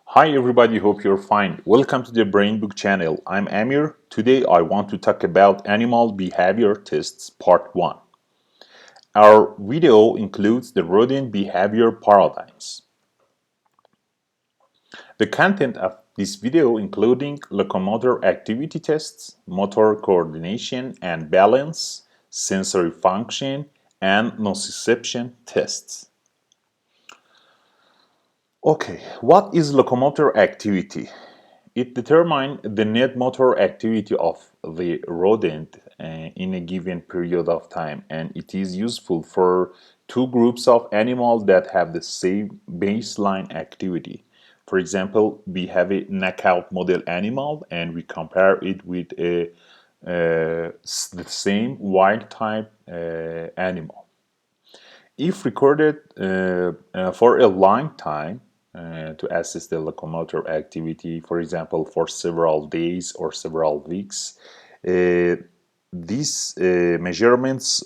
Hi everybody, hope you're fine. Welcome to the Brain Book channel. I'm Amir. Today I want to talk about animal behavior tests part 1. Our video includes the rodent behavior paradigms. The content of this video including locomotor activity tests, motor coordination and balance, sensory function, and nociception tests. Okay, what is locomotor activity? It determines the net motor activity of the rodent in a given period of time, and it is useful for two groups of animals that have the same baseline activity. For example, we have a knockout model animal and we compare it with the same wild type animal. If recorded for a long time to assess the locomotor activity, for example, for several days or several weeks, these measurements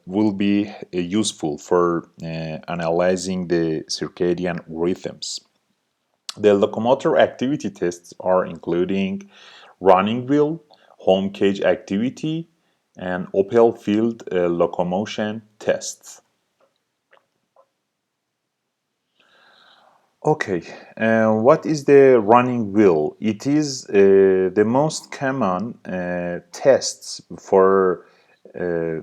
will be useful for analyzing the circadian rhythms. The locomotor activity tests are including running wheel, home cage activity, and open field locomotion tests. Okay, what is the running wheel? It is the most common tests for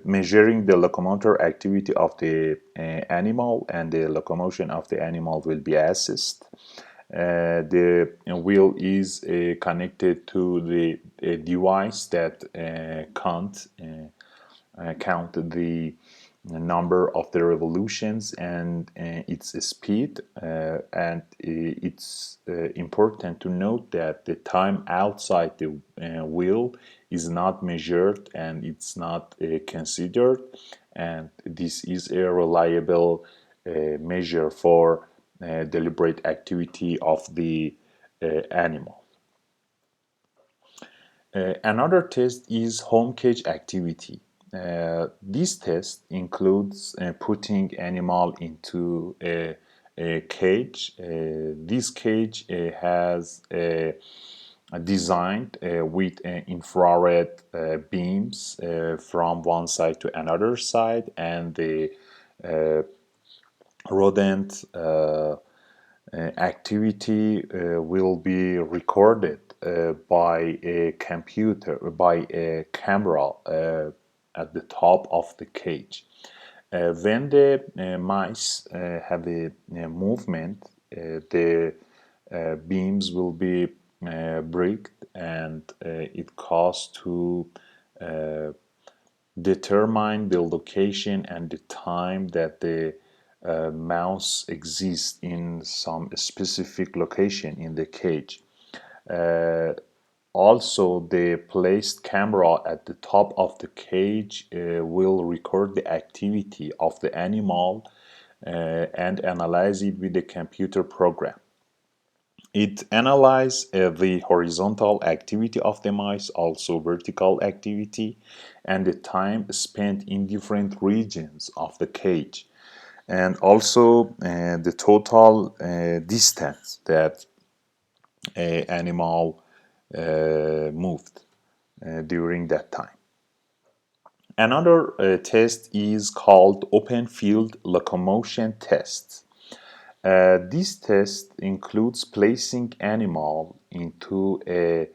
measuring the locomotor activity of the animal, and the locomotion of the animal will be assessed. The wheel is connected to the device that count the number of the revolutions and its speed, and it's important to note that the time outside the wheel is not measured and it's not considered, and this is a reliable measure for deliberate activity of the animal. Another test is home cage activity. This test includes putting animal into a cage. This cage has designed with infrared beams from one side to another side, and the rodent activity will be recorded by a computer, by a camera at the top of the cage. When the mice have a movement, the beams will be bricked, and it costs to determine the location and the time that the mouse exists in some specific location in the cage. Uh, Also, the placed camera at the top of the cage will record the activity of the animal and analyze it with the computer program. It analyzes the horizontal activity of the mice, also vertical activity, and the time spent in different regions of the cage, and also the total distance that a animal moved during that time. Another test is called open field locomotion test. This test includes placing animal into a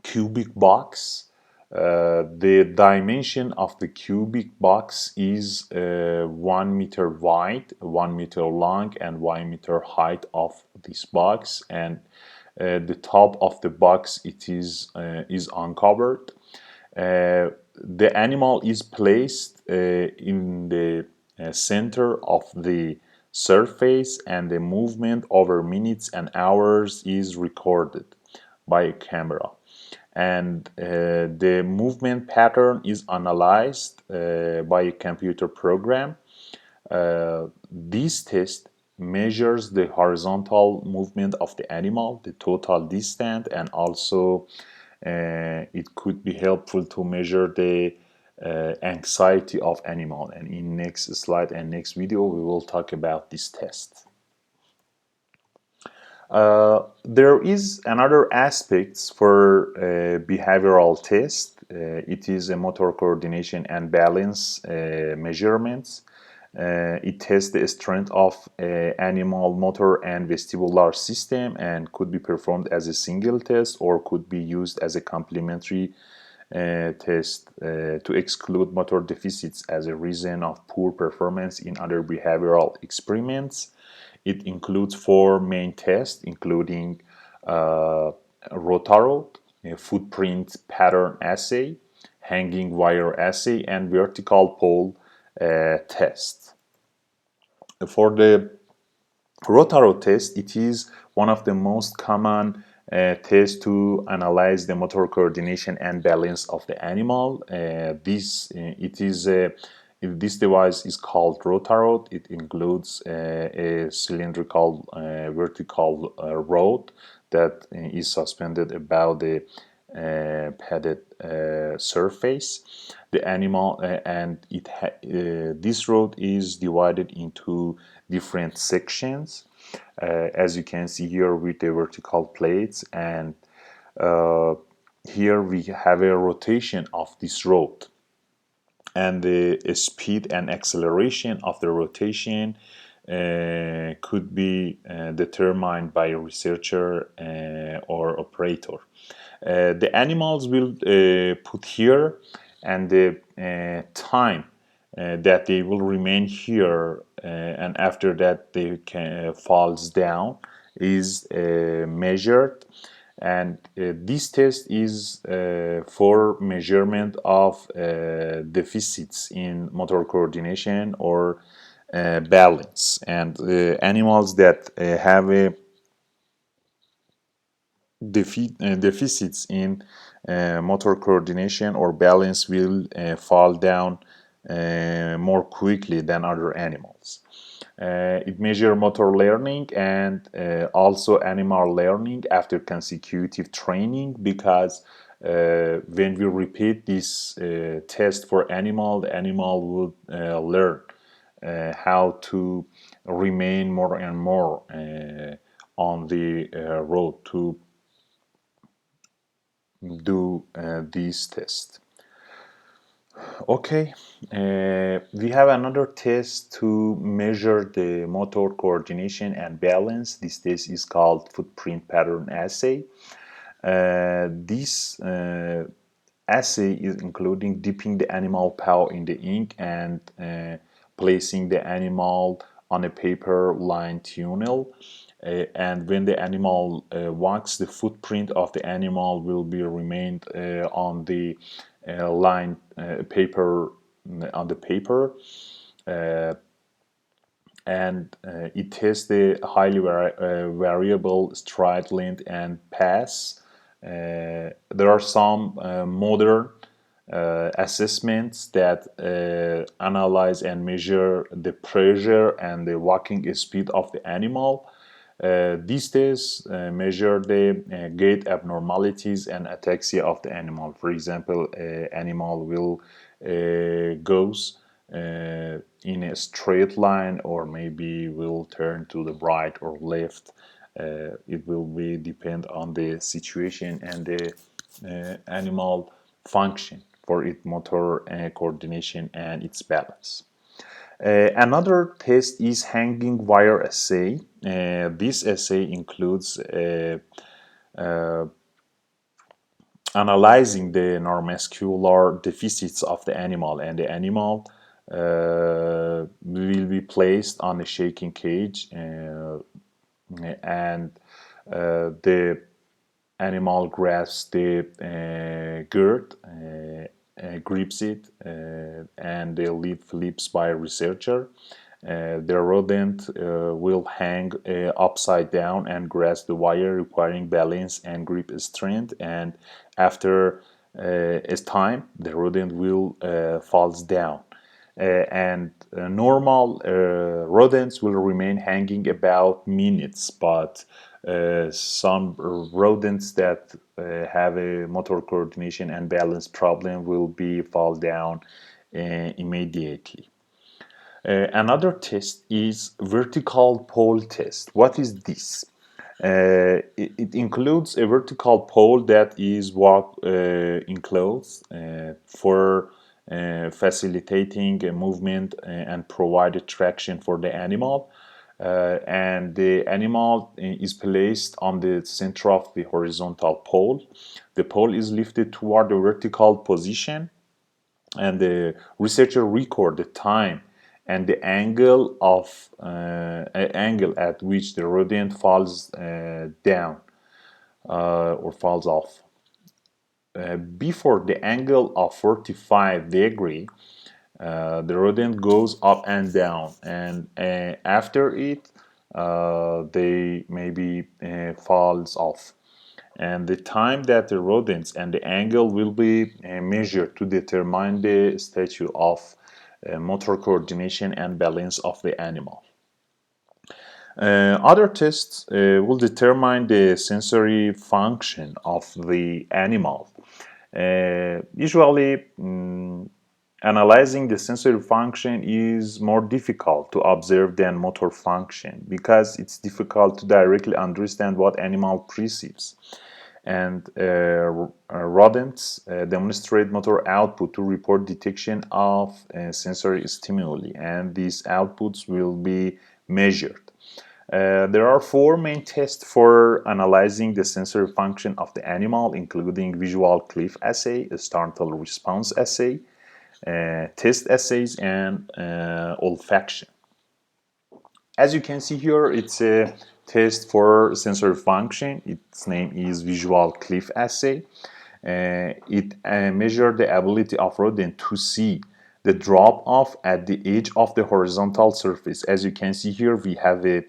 cubic box. The dimension of the cubic box is 1 meter wide, 1 meter long, and 1 meter height of this box. And the top of the box is uncovered. The animal is placed in the center of the surface, and the movement over minutes and hours is recorded by a camera, and the movement pattern is analyzed by a computer program. This test measures the horizontal movement of the animal, the total distance, and also it could be helpful to measure the anxiety of animal. And in next slide and next video we will talk about this test. There is another aspects for behavioral test. It is a motor coordination and balance measurements. It tests the strength of animal motor and vestibular system and could be performed as a single test or could be used as a complementary test to exclude motor deficits as a reason of poor performance in other behavioral experiments. It includes four main tests, including rotarod, footprint pattern assay, hanging wire assay, and vertical pole test. For the rotarod test, it is one of the most common tests to analyze the motor coordination and balance of the animal. This device is called rotarod. It includes a cylindrical vertical rod that is suspended above the padded surface. The animal and this rod is divided into different sections, as you can see here with the vertical plates, and uh, here we have a rotation of this rod, and the speed and acceleration of the rotation could be determined by a researcher or operator. The animals will put here, and the time that they will remain here, and after that they falls down is measured, and this test is for measurement of deficits in motor coordination or balance, and animals that have a deficits in motor coordination or balance will fall down more quickly than other animals. It measures motor learning and also animal learning after consecutive training, because when we repeat this test for animal, the animal would learn how to remain more and more on the road to do these tests. Okay, we have another test to measure the motor coordination and balance. This test is called footprint pattern assay. This assay is including dipping the animal paw in the ink and placing the animal on a paper lined tunnel. And when the animal walks, the footprint of the animal will be remained on the line paper on the paper, uh, and it tests the highly variable stride length and pass. There are some modern assessments that analyze and measure the pressure and the walking speed of the animal. These tests measure the gait abnormalities and ataxia of the animal. For example, animal will goes in a straight line, or maybe will turn to the right or left. It will be depend on the situation and the animal function for its motor coordination and its balance. Another test is hanging wire assay. This assay includes analyzing the neuromuscular deficits of the animal, and the animal will be placed on a shaking cage, and the animal grasps the girth, grips it, and the lid flips by a researcher. The rodent will hang upside down and grasp the wire, requiring balance and grip strength. And after a time, the rodent will falls down. And normal rodents will remain hanging about minutes, but some rodents that have a motor coordination and balance problem will be fall down immediately. Another test is vertical pole test. What is this? It includes a vertical pole that is walk enclosed for facilitating movement and provide traction for the animal. And the animal is placed on the center of the horizontal pole. The pole is lifted toward the vertical position, and the researcher record the time and the angle at which the rodent falls down or falls off. Before the angle of 45 degree, the rodent goes up and down, and after it, they maybe falls off. And the time that the rodents and the angle will be measured to determine the status of motor coordination and balance of the animal. Other tests will determine the sensory function of the animal. Usually, analyzing the sensory function is more difficult to observe than motor function because it's difficult to directly understand what animal perceives. And rodents demonstrate motor output to report detection of sensory stimuli, and these outputs will be measured. There are four main tests for analyzing the sensory function of the animal, including visual cliff assay, startle response assay, test assays, and olfaction. As you can see here, it's a test for sensory function. Its name is visual cliff assay. It measures the ability of rodent to see the drop off at the edge of the horizontal surface. As you can see here, we have a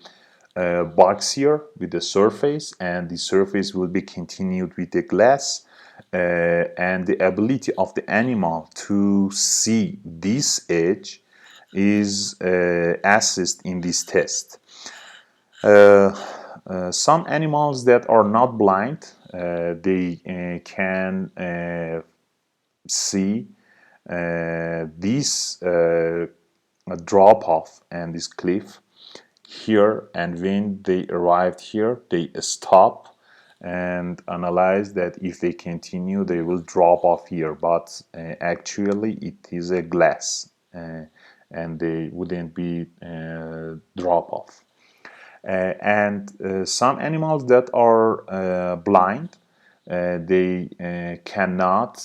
box here with the surface, and the surface will be continued with the glass, and the ability of the animal to see this edge is assessed in this test. Some animals that are not blind, they can see this drop off and this cliff here, and when they arrived here, they stop and analyze that if they continue, they will drop off here, but actually it is a glass, and they wouldn't be drop off. And some animals that are blind, they cannot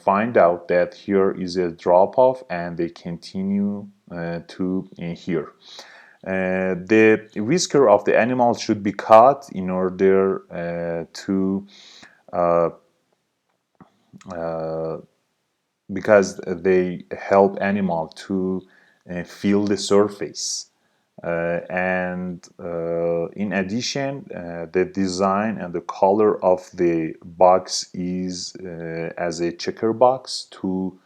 find out that here is a drop off, and they continue to here. The whisker of the animal should be cut in order to because they help animal to feel the surface. And in addition, the design and the color of the box is as a checker box to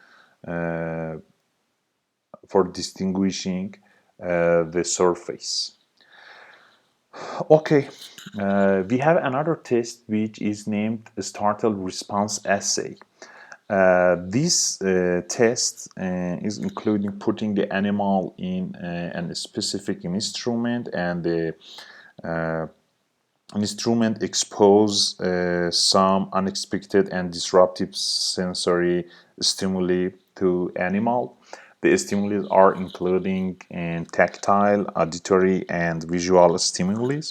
for distinguishing the surface. Okay, we have another test which is named startle response assay. This test is including putting the animal in a specific instrument, and the instrument expose some unexpected and disruptive sensory stimuli to animal. The stimuli are including tactile, auditory, and visual stimuli.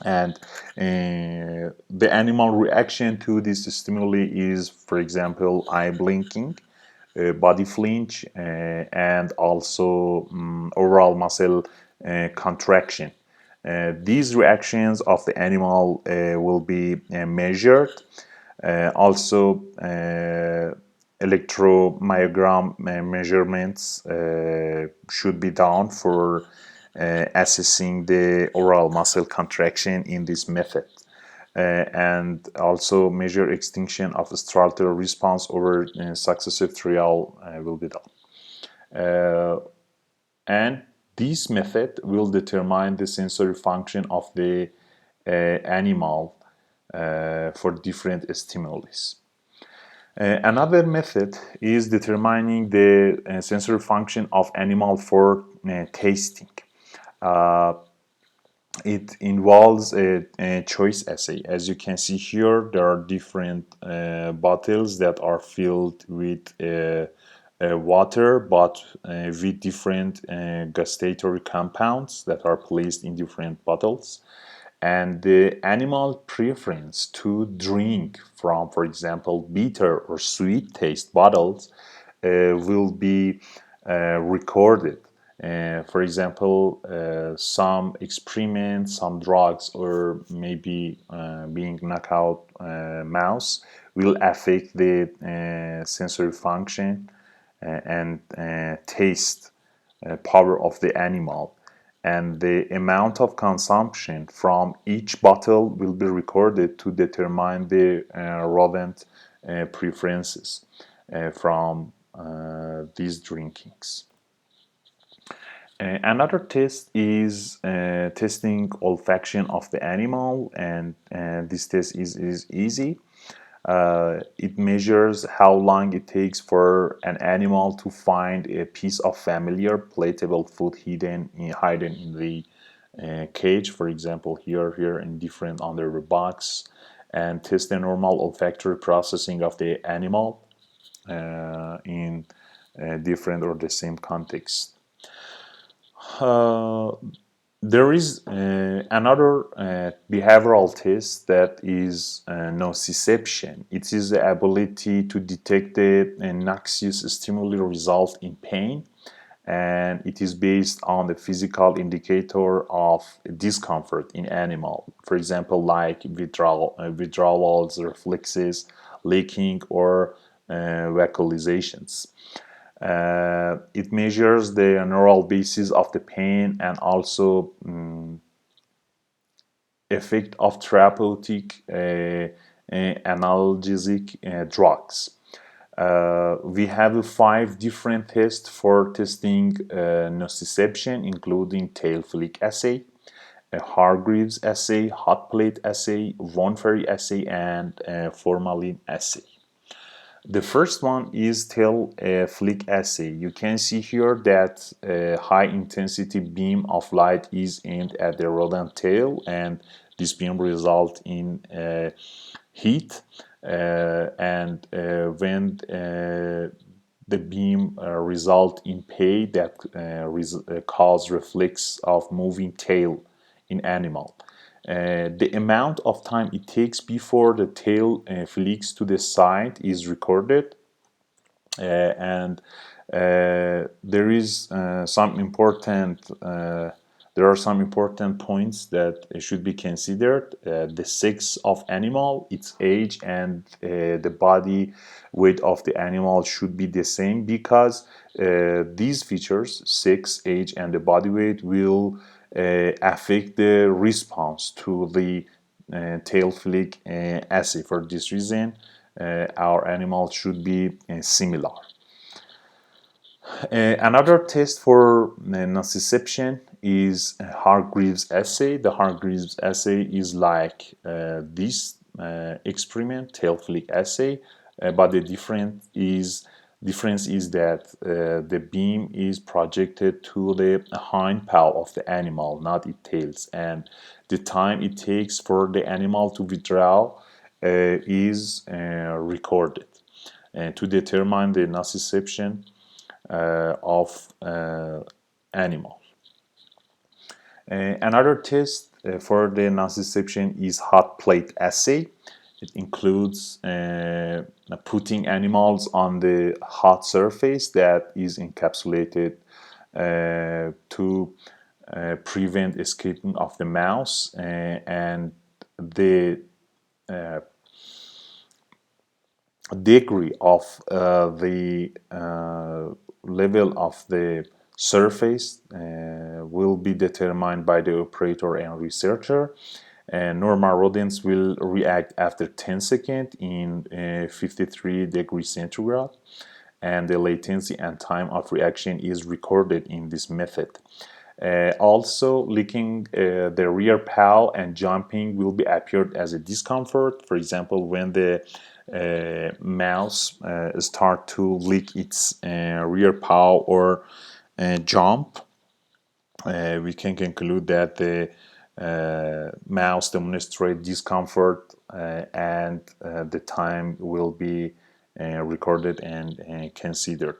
And the animal reaction to this stimuli is, for example, eye blinking, body flinch, and also overall muscle contraction. These reactions of the animal will be measured. Also, electromyogram measurements should be done for assessing the oral muscle contraction in this method. And also measure extinction of startle response over successive trial will be done. And this method will determine the sensory function of the animal for different stimuli. Another method is determining the sensory function of animal for tasting. it involves a choice assay. As you can see here, there are different bottles that are filled with water, but with different gustatory compounds that are placed in different bottles. And the animal preference to drink from, for example, bitter or sweet taste bottles will be recorded. For example, some experiments, some drugs, or maybe being knockout mouse will affect the sensory function and taste power of the animal. And the amount of consumption from each bottle will be recorded to determine the rodent preferences from these drinkings. Another test is testing olfaction of the animal, and this test is easy. It measures how long it takes for an animal to find a piece of familiar palatable food hidden in the cage, for example, here in different under the box, and test the normal olfactory processing of the animal in different or the same context. Uh, there is another behavioral test that is nociception. It is the ability to detect the noxious stimuli result in pain, and it is based on the physical indicator of discomfort in animal. For example, like withdrawals, reflexes, leaking, or vocalizations. It measures the neural basis of the pain and also effect of therapeutic analgesic drugs. We have 5 different tests for testing nociception, including tail flick assay, a hargreaves assay, hot plate assay, Ferry assay, and formalin assay. The first one is tail flick assay. You can see here that a high intensity beam of light is aimed at the rodent tail, and this beam results in heat. And when the beam result in pain that cause reflex of moving tail in animal. The amount of time it takes before the tail flicks to the side is recorded, and there is some important there are some important points that should be considered. The sex of animal, its age, and the body weight of the animal should be the same, because these features, sex, age, and the body weight, will affect the response to the tail flick assay. For this reason, our animal should be similar. Another test for nociception is hargreaves assay. The hargreaves assay is like this experiment, tail flick assay, but the difference is that the beam is projected to the hind paw of the animal, not its tails, and the time it takes for the animal to withdraw is recorded to determine the nociception of animal. Another test for the nociception is hot plate assay. It includes putting animals on the hot surface that is encapsulated to prevent escaping of the mouse, and the degree of the level of the surface will be determined by the operator and researcher. And normal rodents will react after 10 seconds in 53 degrees centigrade, and the latency and time of reaction is recorded in this method. Also, licking the rear paw and jumping will be appeared as a discomfort. For example, when the mouse start to lick its rear paw or jump, we can conclude that the mouse demonstrate discomfort, and the time will be recorded and considered.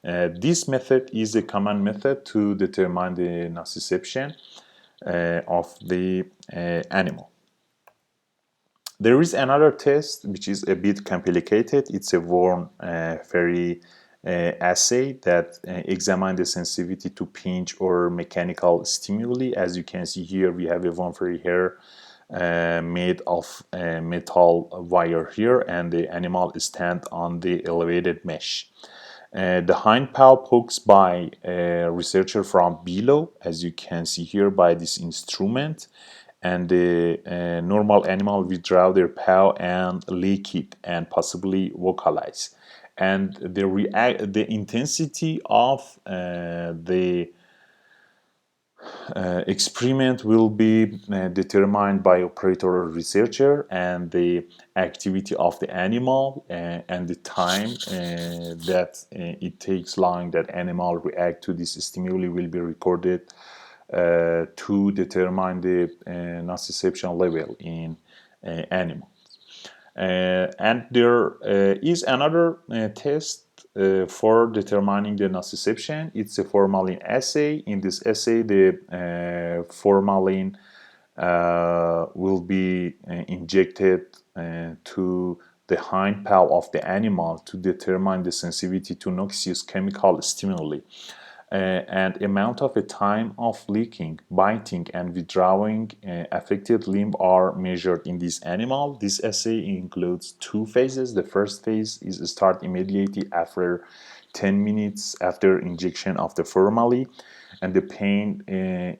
This method is a common method to determine the nociception of the animal. There is another test which is a bit complicated. It's a worm Ferry assay that examines the sensitivity to pinch or mechanical stimuli. As you can see here, we have a worm Ferry here made of metal wire here, and the animal stands on the elevated mesh. The hind paw pokes by a researcher from below, as you can see here by this instrument, and the normal animal withdraw their paw and lick it and possibly vocalize. And the intensity of the experiment will be determined by operator or researcher, and the activity of the animal and the time that it takes long that animal react to this stimuli will be recorded to determine the nociception level in animals. And there is another test for determining the nociception. It's a formalin assay. In this assay, the formalin will be injected to the hind paw of the animal to determine the sensitivity to noxious chemical stimuli. And amount of a time of licking, biting, and withdrawing affected limb are measured in this animal. This assay includes two phases. The first phase is start immediately after 10 minutes after injection of the formalin, and the pain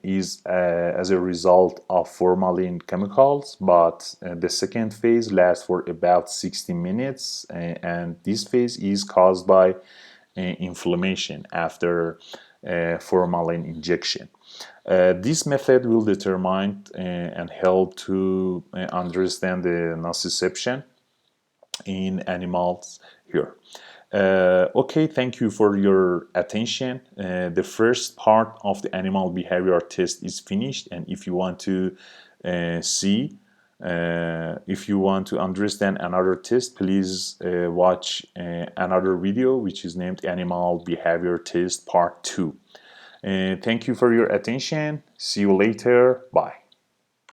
is as a result of formalin chemicals, but the second phase lasts for about 60 minutes, and this phase is caused by inflammation after formalin injection. This method will determine and help to understand the nociception in animals here. Okay, thank you for your attention. The first part of the animal behavior test is finished, and if you want to if you want to understand another test, please watch another video which is named Animal Behavior Test Part 2. Thank you for your attention. See you later. Bye.